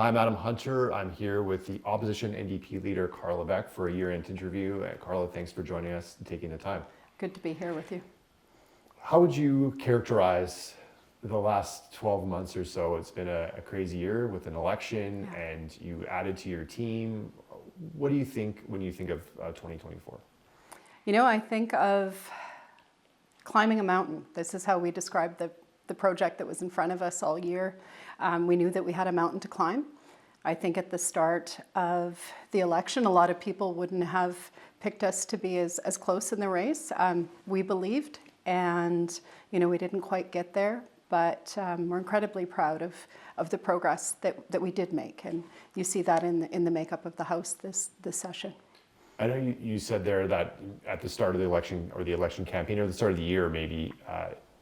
Hi, I'm Adam Hunter. I'm here with the opposition NDP leader, Carla Beck, for a year-end interview. Carla, thanks for joining us and taking the time. Good to be here with you. How would you characterize the last 12 months or so? It's been a crazy year with an election, and you added to your team. What do you think when you think of 2024? You know, I think of climbing a mountain. This is how we described the project that was in front of us all year. We knew that we had a mountain to climb. I think at the start of the election, a lot of people wouldn't have picked us to be as close in the race. We believed, and we didn't quite get there, but we're incredibly proud of the progress that we did make, and you see that in the makeup of the House this session. I know you said there that at the start of the election, or the election campaign, or the start of the year maybe,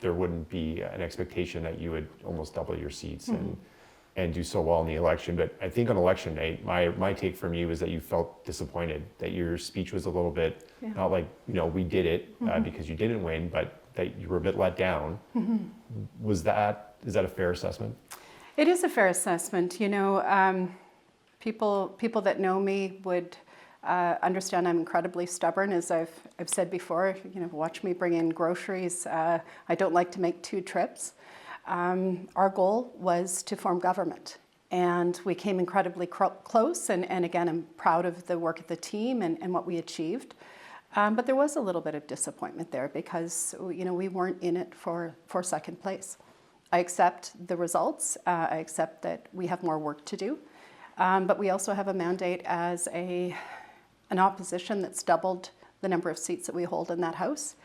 there wouldn't be an expectation that you would almost double your seats and do so well in the election. But I think on election night, my take from you is that you felt disappointed, that your speech was a little bit, not like, we did it because you didn't win, but that you were a bit let down. Is that a fair assessment? It is a fair assessment. People that know me would understand I'm incredibly stubborn, as I've said before. Watch me bring in groceries. I don't like to make two trips. Our goal was to form government, and we came incredibly close. And again, I'm proud of the work of the team and what we achieved. But there was a little bit of disappointment there because we weren't in it for second place. I accept the results. I accept that we have more work to do. But we also have a mandate as an opposition that's doubled the number of seats that we hold in that House,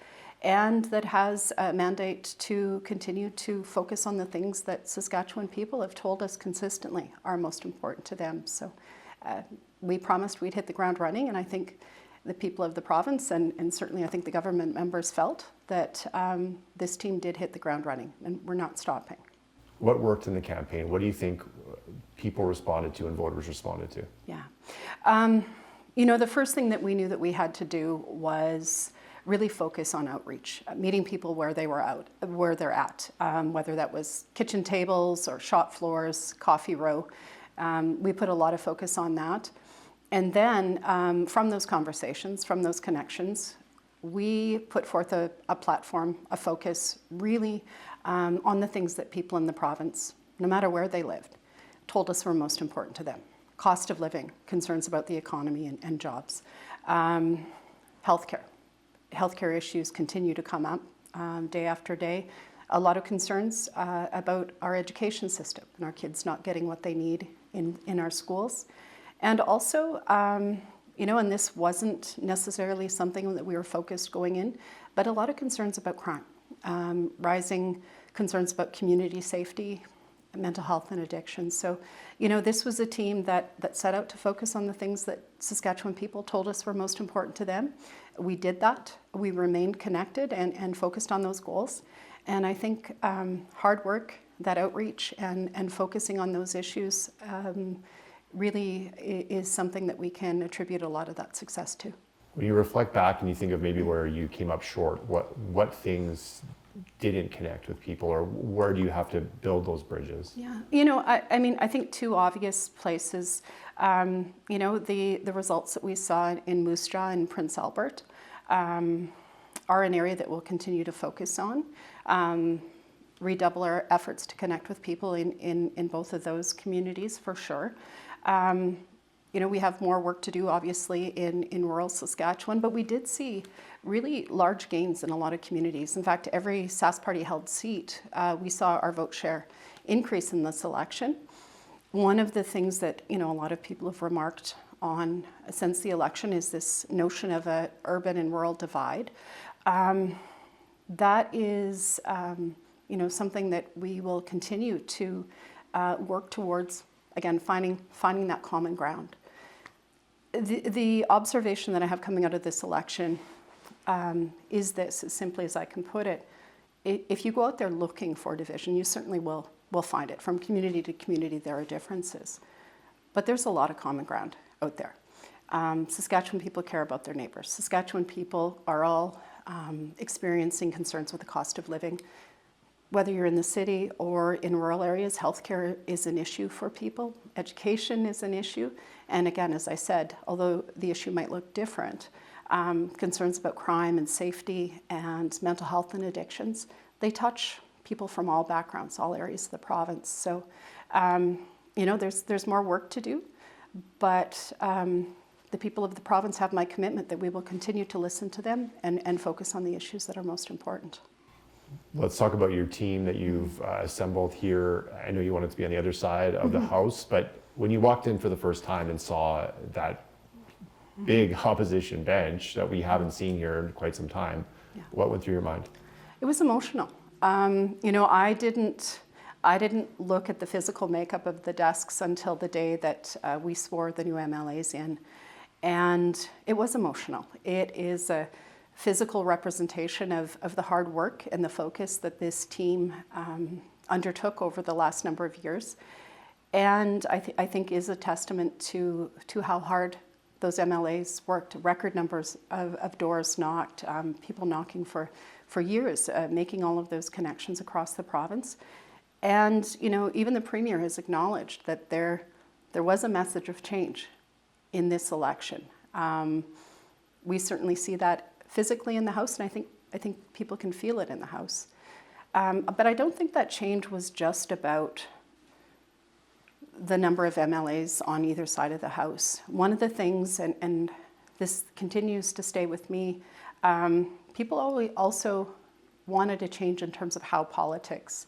and that has a mandate to continue to focus on the things that Saskatchewan people have told us consistently are most important to them. So we promised we'd hit the ground running, and I think the people of the province, and certainly I think the government members, felt that this team did hit the ground running, and we're not stopping. What worked in the campaign? What do you think people responded to and voters responded to? Yeah. The first thing that we knew that we had to do was really focus on outreach, meeting people where they're at, whether that was kitchen tables or shop floors, coffee row. We put a lot of focus on that. And then from those conversations, from those connections, we put forth a platform, a focus really on the things that people in the province, no matter where they lived, told us were most important to them. Cost of living, concerns about the economy and jobs. Healthcare. Healthcare issues continue to come up day after day. A lot of concerns about our education system and our kids not getting what they need in our schools. And also, and this wasn't necessarily something that we were focused going in, but a lot of concerns about crime. Rising concerns about community safety, mental health and addiction. So, this was a team that set out to focus on the things that Saskatchewan people told us were most important to them. We did that. We remained connected and focused on those goals. And I think hard work, that outreach and focusing on those issues really is something that we can attribute a lot of that success to. When you reflect back and you think of maybe where you came up short, what things didn't connect with people, or where do you have to build those bridges? Yeah, I think two obvious places, the results that we saw in Moose Jaw and Prince Albert are an area that we'll continue to focus on, redouble our efforts to connect with people in both of those communities for sure. We have more work to do, obviously, in rural Saskatchewan, but we did see really large gains in a lot of communities. In fact, every Sask Party-held seat, we saw our vote share increase in this election. One of the things that, a lot of people have remarked on since the election is this notion of an urban and rural divide. That is, something that we will continue to work towards, again, finding that common ground. The observation that I have coming out of this election is this, as simply as I can put it. If you go out there looking for division, you certainly will find it. From community to community, there are differences. But there's a lot of common ground out there. Saskatchewan people care about their neighbors. Saskatchewan people are all experiencing concerns with the cost of living. whether you're in the city or in rural areas, healthcare is an issue for people. Education is an issue. And again, as I said, although the issue might look different, concerns about crime and safety and mental health and addictions, they touch people from all backgrounds, all areas of the province. So, there's more work to do, but the people of the province have my commitment that we will continue to listen to them and focus on the issues that are most important. Let's talk about your team that you've assembled here. I know you wanted to be on the other side of the House, but when you walked in for the first time and saw that big opposition bench that we haven't seen here in quite some time, what went through your mind? It was emotional. I didn't look at the physical makeup of the desks until the day that we swore the new MLAs in, and it was emotional. It is a physical representation of the hard work and the focus that this team undertook over the last number of years, and I think is a testament to how hard those MLAs worked. Record numbers of doors knocked, people knocking for years, making all of those connections across the province. And even the Premier has acknowledged that there was a message of change in this election. We certainly see that physically in the House, and I think people can feel it in the House. But I don't think that change was just about the number of MLAs on either side of the House. One of the things, and this continues to stay with me, people also wanted a change in terms of how politics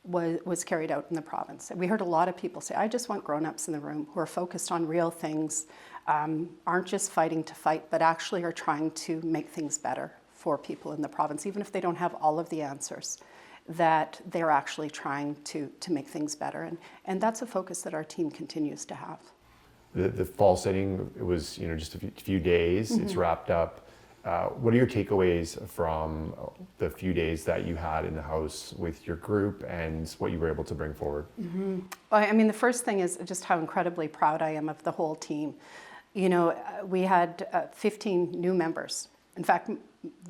was carried out in the province. We heard a lot of people say, I just want grown-ups in the room who are focused on real things, aren't just fighting to fight, but actually are trying to make things better for people in the province, even if they don't have all of the answers, that they're actually trying to make things better. And that's a focus that our team continues to have. The fall sitting, it was just a few days, it's wrapped up. What are your takeaways from the few days that you had in the House with your group and what you were able to bring forward? Well, the first thing is just how incredibly proud I am of the whole team. We had 15 new members. In fact,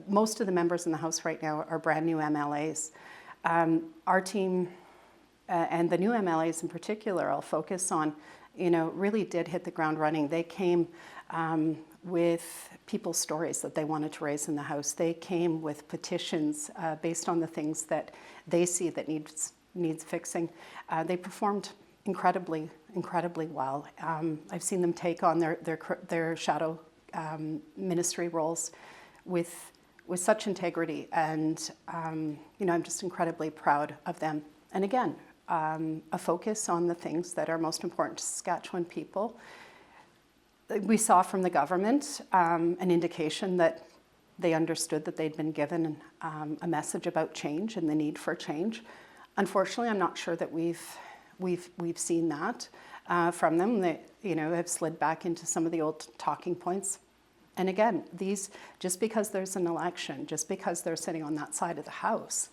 most of the members in the House right now are brand new MLAs. Our team and the new MLAs in particular, I'll focus on, really did hit the ground running. They came with people's stories that they wanted to raise in the House. They came with petitions based on the things that they see that needs fixing. They performed incredibly well. I've seen them take on their shadow ministry roles with such integrity, and I'm just incredibly proud of them. And again, a focus on the things that are most important to Saskatchewan people. We saw from the government an indication that they understood that they'd been given a message about change and the need for change. Unfortunately, I'm not sure that we've seen that from them. They have slid back into some of the old talking points. And again, just because there's an election, just because they're sitting on that side of the House,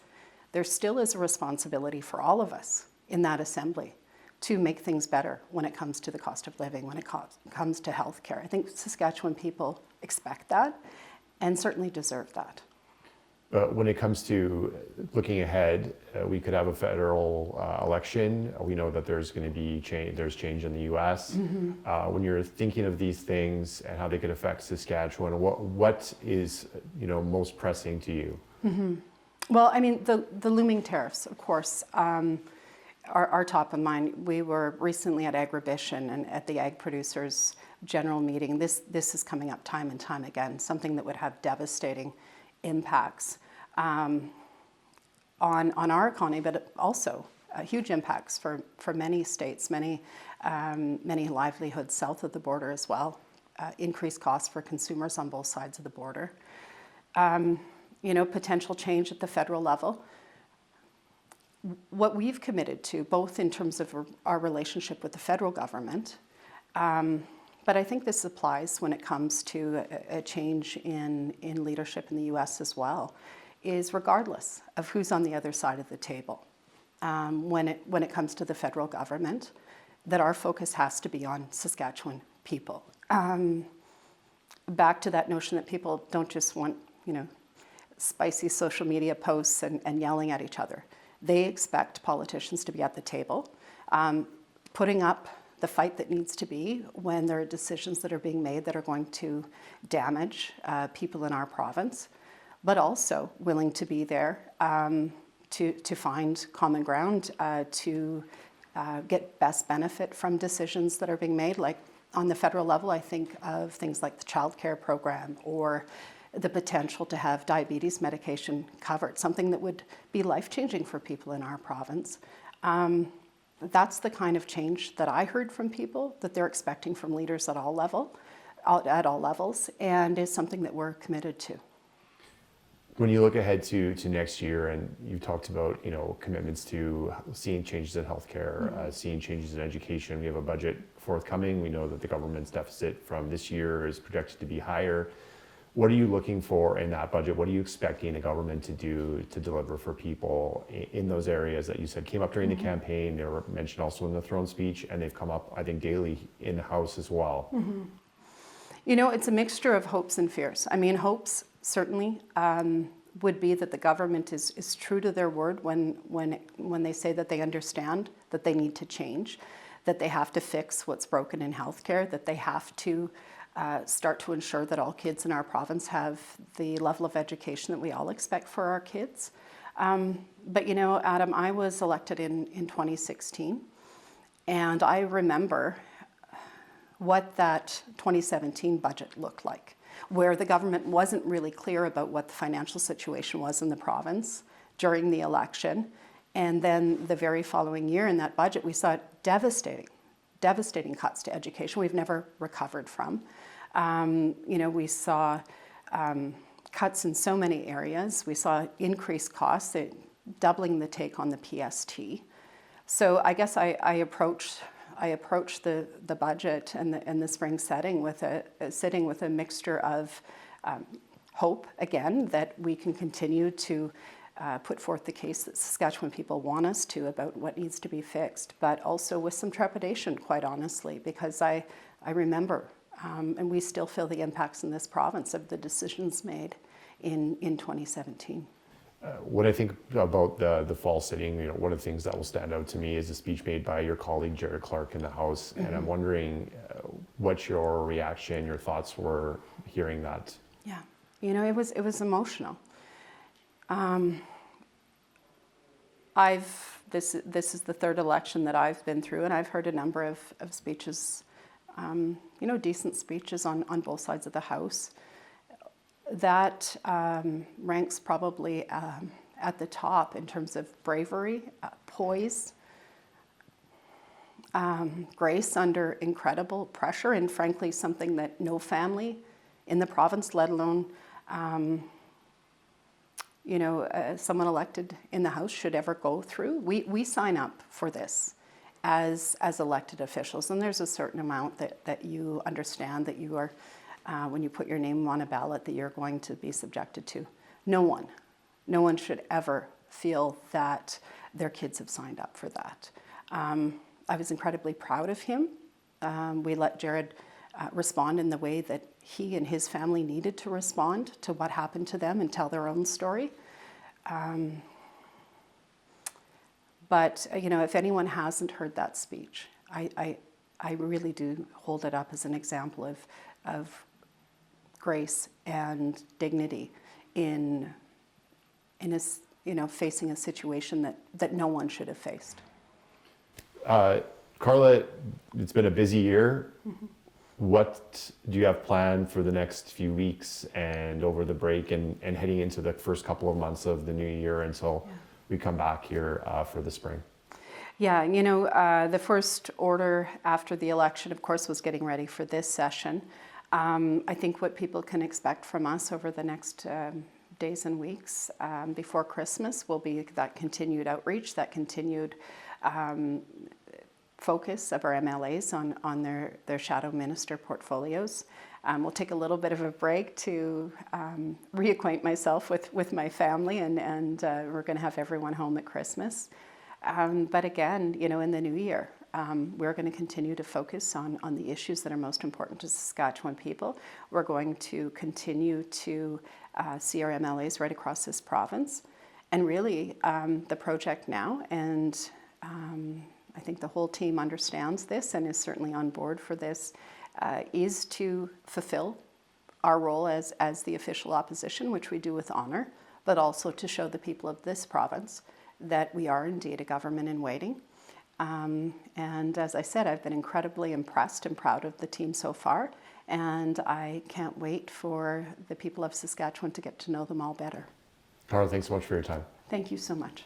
there still is a responsibility for all of us in that assembly to make things better when it comes to the cost of living, when it comes to healthcare. I think Saskatchewan people expect that and certainly deserve that. When it comes to looking ahead, we could have a federal election. We know that there's going to be change. There's change in the U.S. When you're thinking of these things and how they could affect Saskatchewan, what is most pressing to you? Well, the looming tariffs, of course, are top of mind. We were recently at Agribition and at the Ag Producers General Meeting. This is coming up time and time again, something that would have devastating impacts on our economy, but also huge impacts for many states, many livelihoods south of the border as well, increased costs for consumers on both sides of the border, potential change at the federal level. What we've committed to, both in terms of our relationship with the federal government, but I think this applies when it comes to a change in leadership in the U.S. as well, is regardless of who's on the other side of the table, when it comes to the federal government, that our focus has to be on Saskatchewan people. Back to that notion that people don't just want, spicy social media posts and yelling at each other. They expect politicians to be at the table, putting up the fight that needs to be when there are decisions that are being made that are going to damage people in our province, but also willing to be there to find common ground, to get best benefit from decisions that are being made. Like on the federal level, I think of things like the childcare program or the potential to have diabetes medication covered, something that would be life-changing for people in our province. That's the kind of change that I heard from people that they're expecting from leaders at all levels, and is something that we're committed to. When you look ahead to next year, and you talked about commitments to seeing changes in healthcare, seeing changes in education, we have a budget forthcoming. We know that the government's deficit from this year is projected to be higher. What are you looking for in that budget? What are you expecting the government to do to deliver for people in those areas that you said came up during the campaign? They were mentioned also in the throne speech, and they've come up, I think, daily in the House as well. It's a mixture of hopes and fears. I mean, hopes certainly would be that the government is true to their word when they say that they understand that they need to change, that they have to fix what's broken in healthcare, that they have to start to ensure that all kids in our province have the level of education that we all expect for our kids. But Adam, I was elected in 2016, and I remember what that 2017 budget looked like, where the government wasn't really clear about what the financial situation was in the province during the election. And then the very following year in that budget, we saw devastating cuts to education we've never recovered from. We saw cuts in so many areas. We saw increased costs, doubling the take on the PST. So I guess I approached the budget and the spring sitting with a mixture of hope, again, that we can continue to put forth the case that Saskatchewan people want us to about what needs to be fixed, but also with some trepidation, quite honestly, because I remember, and we still feel the impacts in this province of the decisions made in 2017. When I think about the fall sitting, one of the things that will stand out to me is a speech made by your colleague Jared Clark in the House, and I'm wondering what your reaction, your thoughts were hearing that. Yeah, it was emotional. This is the third election that I've been through, and I've heard a number of speeches, decent speeches on both sides of the House. That ranks probably at the top in terms of bravery, poise, grace under incredible pressure, and frankly, something that no family in the province, let alone someone elected in the House, should ever go through. We sign up for this as elected officials, and there's a certain amount that you understand that you are, when you put your name on a ballot, that you're going to be subjected to. No one should ever feel that their kids have signed up for that. I was incredibly proud of him. We let Jared respond in the way that he and his family needed to respond to what happened to them and tell their own story. But if anyone hasn't heard that speech, I really do hold it up as an example of grace and dignity in facing a situation that no one should have faced. Carla, it's been a busy year. What do you have planned for the next few weeks and over the break and heading into the first couple of months of the new year until we come back here for the spring? Yeah, the first order after the election, of course, was getting ready for this session. I think what people can expect from us over the next days and weeks before Christmas will be that continued outreach, that continued focus of our MLAs on their shadow minister portfolios. We'll take a little bit of a break to reacquaint myself with my family, and we're going to have everyone home at Christmas. But again, in the new year, we're going to continue to focus on the issues that are most important to Saskatchewan people. We're going to continue to see our MLAs right across this province. And really, the project now, and I think the whole team understands this and is certainly on board for this, is to fulfill our role as the official opposition, which we do with honor, but also to show the people of this province that we are indeed a government in waiting. And as I said, I've been incredibly impressed and proud of the team so far, and I can't wait for the people of Saskatchewan to get to know them all better. Carla, thanks so much for your time. Thank you so much.